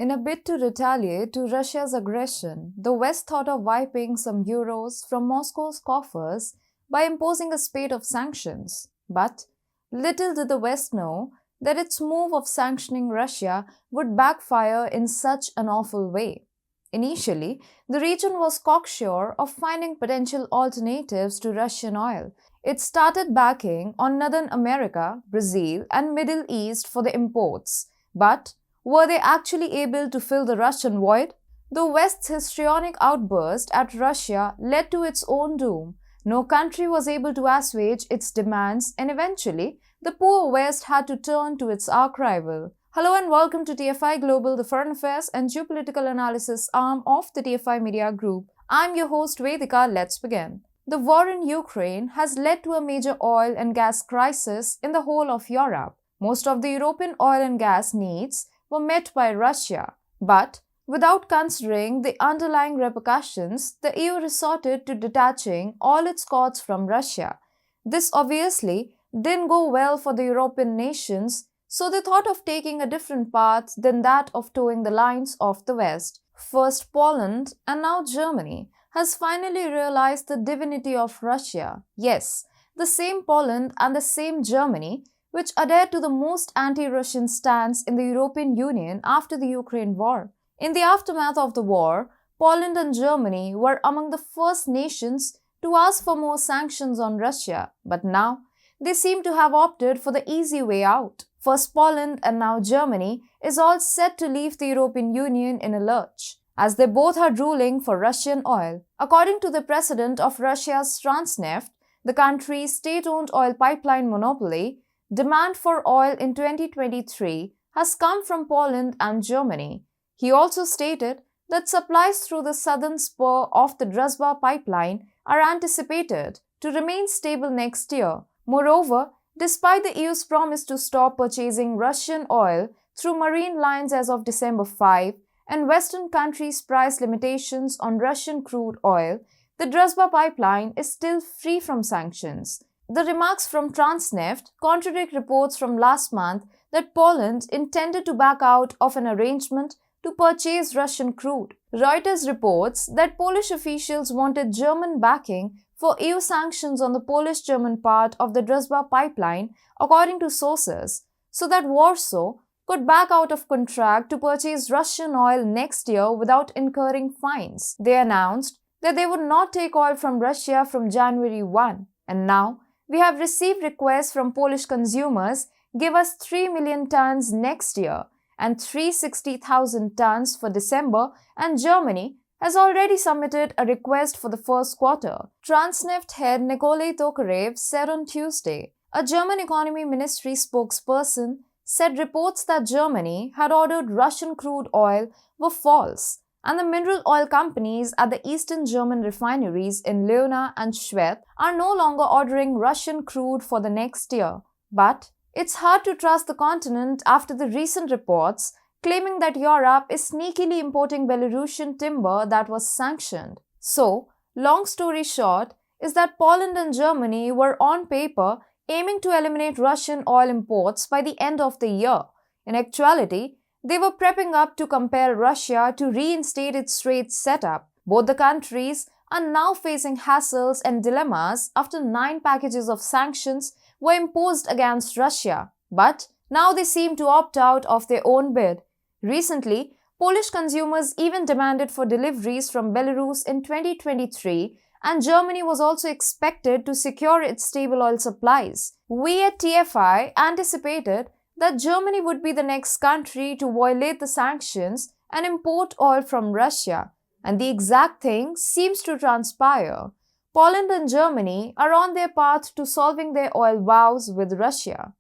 In a bid to retaliate to Russia's aggression, the West thought of wiping some euros from Moscow's coffers by imposing a spate of sanctions. But little did the West know that its move of sanctioning Russia would backfire in such an awful way. Initially, the region was cocksure of finding potential alternatives to Russian oil. It started backing on Northern America, Brazil, and Middle East for the imports. But were they actually able to fill the Russian void? The West's histrionic outburst at Russia led to its own doom. No country was able to assuage its demands, and eventually, the poor West had to turn to its arch rival. Hello and welcome to TFIGlobal, the foreign affairs and geopolitical analysis arm of the TFI Media Group. I'm your host Vedika. Let's begin. The war in Ukraine has led to a major oil and gas crisis in the whole of Europe. Most of the European oil and gas needs were met by Russia, but without considering the underlying repercussions, the EU resorted to detaching all its costs from Russia. This obviously didn't go well for the European nations, so they thought of taking a different path than that of towing the lines of the West. First Poland and now Germany has finally realized the divinity of Russia. Yes, the same Poland and the same Germany which adhered to the most anti-Russian stance in the European Union after the Ukraine war. In the aftermath of the war, Poland and Germany were among the first nations to ask for more sanctions on Russia, but now they seem to have opted for the easy way out. First Poland and now Germany is all set to leave the European Union in a lurch, as they both are ruling for Russian oil. According to the president of Russia's Transneft, the country's state-owned oil pipeline monopoly, demand for oil in 2023 has come from Poland and Germany. He also stated that supplies through the southern spur of the Druzhba pipeline are anticipated to remain stable next year. Moreover, despite the EU's promise to stop purchasing Russian oil through marine lines as of December 5 and Western countries' price limitations on Russian crude oil, the Druzhba pipeline is still free from sanctions. The remarks from Transneft contradict reports from last month that Poland intended to back out of an arrangement to purchase Russian crude. Reuters reports that Polish officials wanted German backing for EU sanctions on the Polish-German part of the Druzhba pipeline, according to sources, so that Warsaw could back out of contract to purchase Russian oil next year without incurring fines. They announced that they would not take oil from Russia from January 1, and now we have received requests from Polish consumers give us 3 million tons next year and 360,000 tons for December, and Germany has already submitted a request for the first quarter. Transneft head Nikolai Tokarev said on Tuesday. A German economy ministry spokesperson said reports that Germany had ordered Russian crude oil were false, and the mineral oil companies at the eastern German refineries in Leuna and Schwedt are no longer ordering Russian crude for the next year. But it's hard to trust the continent after the recent reports claiming that Europe is sneakily importing Belarusian timber that was sanctioned. So, long story short, is that Poland and Germany were on paper aiming to eliminate Russian oil imports by the end of the year. In actuality, they were prepping up to compel Russia to reinstate its trade setup. Both the countries are now facing hassles and dilemmas after 9 packages of sanctions were imposed against Russia. But now they seem to opt out of their own bid. Recently, Polish consumers even demanded for deliveries from Belarus in 2023, and Germany was also expected to secure its stable oil supplies. We at TFI anticipated that Germany would be the next country to violate the sanctions and import oil from Russia, and the exact thing seems to transpire. Poland and Germany are on their path to solving their oil vows with Russia.